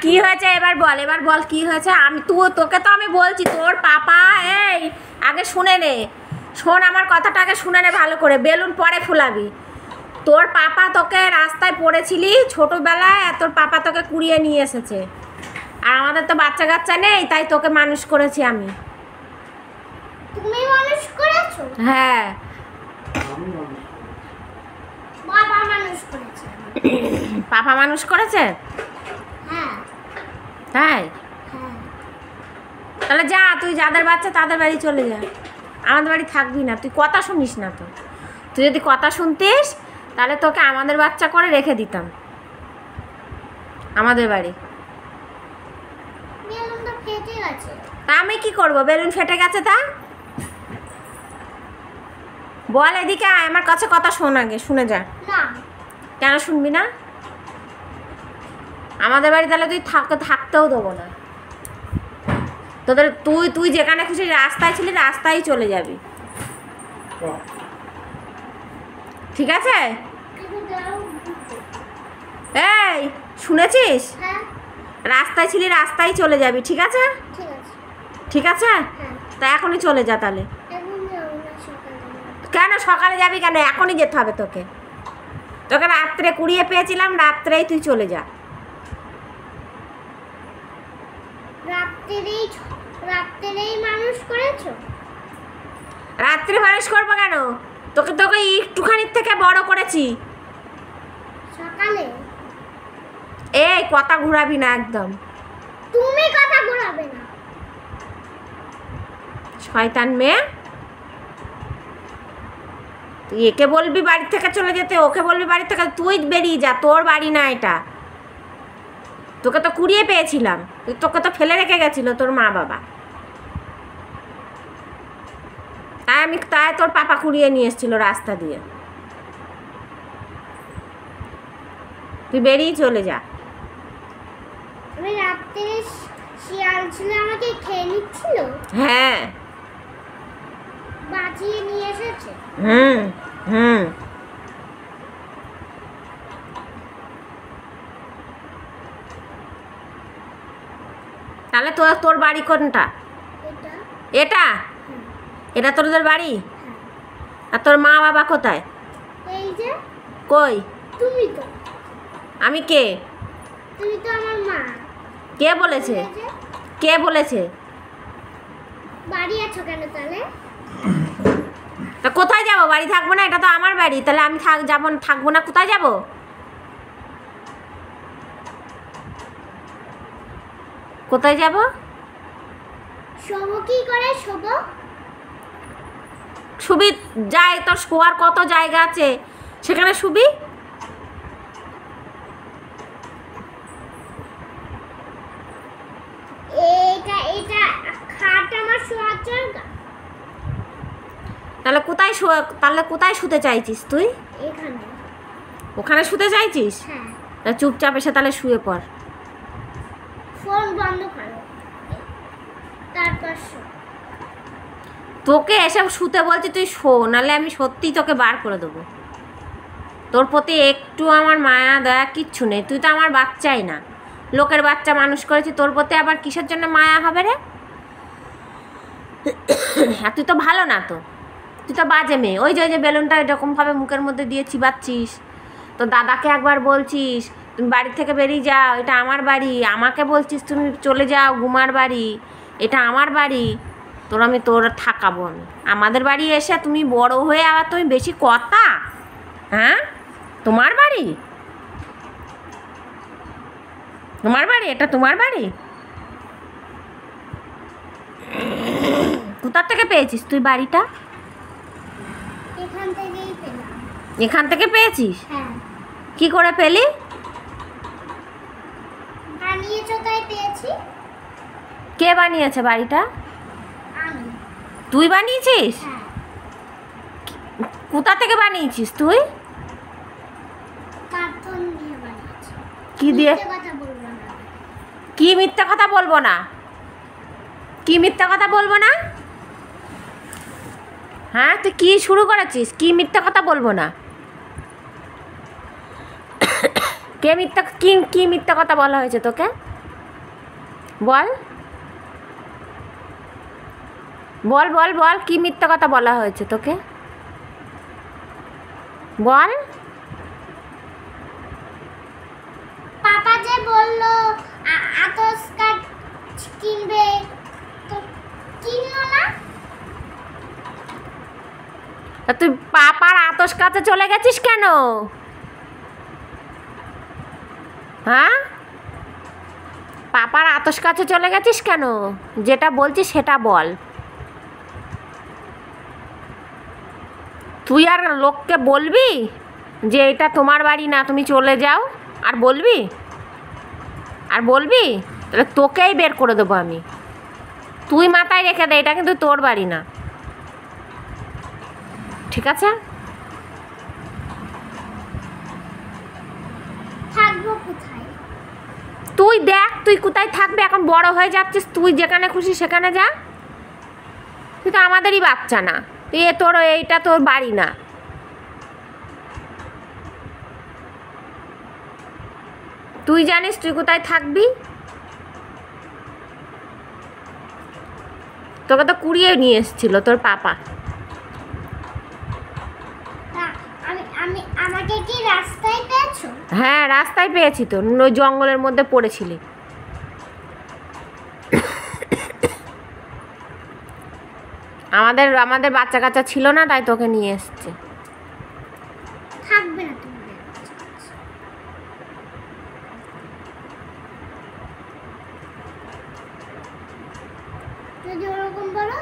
কি হয়েছে এবার বল কি হয়েছে। তোকে তো আমি বলছি তোর পাপা, এই আগে শুনে নে, শোন আমার কথাটা আগে শুনে নে ভালো করে, বেলুন পরে ফুলাবি। তোর পাপা তোকে রাস্তায় পড়েছিলি ছোটোবেলায়, আর তোর পাপা তোকে কুড়িয়ে নিয়ে এসেছে। আর আমাদের তো বাচ্চা কাচ্চা নেই, তাই তোকে মানুষ করেছি আমি। তুমি মানুষ করেছো? হ্যাঁ, বাবা মানুষ করেছে। পাপা মানুষ করেছে? হ্যাঁ। তাই? হ্যাঁ। তাহলে যা, তুই যাদের বাচ্চা তাদের বাড়ি চলে যা, আমাদের বাড়ি থাকবি না। তুই কথা শুনিস না তো, তুই যদি কথা শুনতিস তাহলে তোকে আমাদের বাচ্চা করে রেখে দিতাম আমাদের বাড়ি। বেলুনটা ফেটে গেছে। তা আমি কি করব, বেলুন ফেটে গেছে তা? বল এদিকে আয়, আমার কাছে কথা শোন আগে, শুনে যা। না। কেন শুনবি না? আমাদের বাড়ি তাহলে তুই থাকতেও দেবো না তোদের। তুই যেখানে খুশি রাস্তায় ছিলি, রাস্তায় চলে যাবি, ঠিক আছে? এই শুনেছিস? হ্যাঁ। রাস্তায় ছিলি, রাস্তায় চলে যাবি, ঠিক আছে? ঠিক আছে। ঠিক আছে, হ্যাঁ। তা এখনই চলে যা তাহলে। এখন যাবো না, সকালে যাবো। কেন সকালে যাবি কেন? এখনই যেতে হবে তোকে। তোকে রাত্রে কুড়িয়ে পেয়েছিলাম, রাত্রেই তুই চলে যা। রাত্রেই মানুষ করেছো? রাত্রে মানুষ করবো কেন? তোকে একটুখানির থেকে বড় করেছি। সকালে? এই কথা ঘুরাবি না একদম। তুমি কথা ঘুরাবে না। শয়তান মেয়ে, তুই একে বলবি বাড়ি থেকে চলে যেতে, ওকে বলবি বাড়ি থেকে, তুই বেরিয়ে যা, তোর বাড়ি না এটা। তোকে তো কুড়িয়ে পেয়েছিলাম, তোকে তো ফেলে রেখে গেছিল তোর মা বাবা, তাই তোর পাপা কুড়িয়ে নিয়ে এসেছিল রাস্তা দিয়ে। তুই বেরিয়ে চলে যা। আমি রাত্রে শিয়াল ছিল, আমাকে খেয়ে নিচ্ছিল। হ্যাঁ, বাঁচিয়ে নিয়ে এসেছে। হুম হুম। তাহলে তোর বাড়ি কোনটা? এটা এটা তোদের বাড়ি? আর তোর মা বাবা কোথায়? এই যে। কই? তুমি তো। আমি কে? তুমি তো আমার মা। কে বলেছে? কে বলেছে? বাড়ি আছো কেন তাহলে? তা কোথায় যাব? বাড়ি থাকবো না? এটা তো আমার বাড়ি, তাহলে আমি থাকবো না, কোথায় যাব? কোথায় যাব? শোবো কি করে? শুবি যাই, তোর শোয়ার কত জায়গা আছে, সেখানে শুবি। এটা খাট আমার শোয়ার জায়গা। তাহলে কোথায় শুতে চাইছিস তুই? এখানে। ওখানে শুতে চাইছিস? হ্যাঁ। তা চুপচাপ এসে তাহলে শুয়ে পড়। ফোন বন্ধ করো, তারপর শো। তোকে এসব শুতে বলছি, তুই শো, নাহলে আমি সত্যিই তোকে বার করে দেবো। তোর প্রতি একটু আমার মায়া দয়া কিচ্ছু নেই। তুই তো আমার বাচ্চাই না, লোকের বাচ্চা মানুষ করেছি, তোর প্রতি আবার কিসের জন্য মায়া হবে রে? আর তুই তো ভালো না, তুই তো বাজে মেয়ে। ওই যে বেলুনটা এরকমভাবে মুখের মধ্যে দিয়ে চিবাচ্ছিস, তো দাদাকে একবার বলছিস তুমি বাড়ি থেকে বেরিয়ে যাও, এটা আমার বাড়ি, আমাকে বলছিস তুমি চলে যাও গুমার বাড়ি, এটা আমার বাড়ি, তোর থাকাবো আমি। আমাদের বাড়ি এসে তুমি বড় হয়ে আবার তুমি বেশি কথা, হ্যাঁ? তোমার বাড়ি এটা তোমার বাড়ি? কোথা থেকে পেয়েছিস তুই বাড়িটা? এখান থেকেই পেলাম। এখান থেকে পেয়েছিস? হ্যাঁ। কি করে পেলি? বানিয়েছো তাই পেয়েছি। কে বানিয়েছে বাড়িটা? আমি। তুই বানিয়েছিস? হ্যাঁ। কোথা থেকে বানিয়েছিস তুই? কার্টুন দিয়ে বানিয়েছি। কি দিয়ে? মিথ্যে কথা বলবো না। কি মিথ্যা কথা বলবো না? হ্যাঁ, তুই কি শুরু করেছিস? কি মিথ্যা কথা বলবো না? কি মিথ্যা কথা বলা হয়েছে তোকে? বল বল বল বল কি মিথ্যা কথা বলা হয়েছে তোকে, বল। পাপা যে বললো আতস কাঠ কিনবে, তো কিনলো না। তা তুই পাপার আতস কাছে চলে গেছিস কেন? হ্যাঁ, পাপার আতস কাছে চলে গেছিস কেন? যেটা বলছিস সেটা বল। তুই আর লোককে বলবি যে এটা তোমার বাড়ি না, তুমি চলে যাও, আর বলবি? আর বলবি? তাহলে তোকেই বের করে দেবো আমি। তুই মাথায় রেখে দে, এটা কিন্তু তোর বাড়ি না, ঠিক আছে? থাকবো কোথায়? তুই দেখ তুই কোথায় থাকবি, এখন বড় হয়ে যাচ্ছিস, তুই যেখানে খুশি সেখানে যা। তুই তো আমাদেরই বাচ্চা না, তোর এইটা তোর বাড়ি না। তুই জানিস তুই কোথায় থাকবি? তোকে তো কুড়িয়ে নিয়ে এসেছিল তোর পাপা। আমাকে কি রাস্তায় পেয়েছো? হ্যাঁ, রাস্তায় পেয়েছি তো, ওই জঙ্গলের মধ্যে পড়েছিলি। আমাদের আমাদের বাচ্চা কাচ্চা ছিল না, তাই তোকে নিয়ে এসছে। থাকবে না তুমি, যদি ওরকম বলো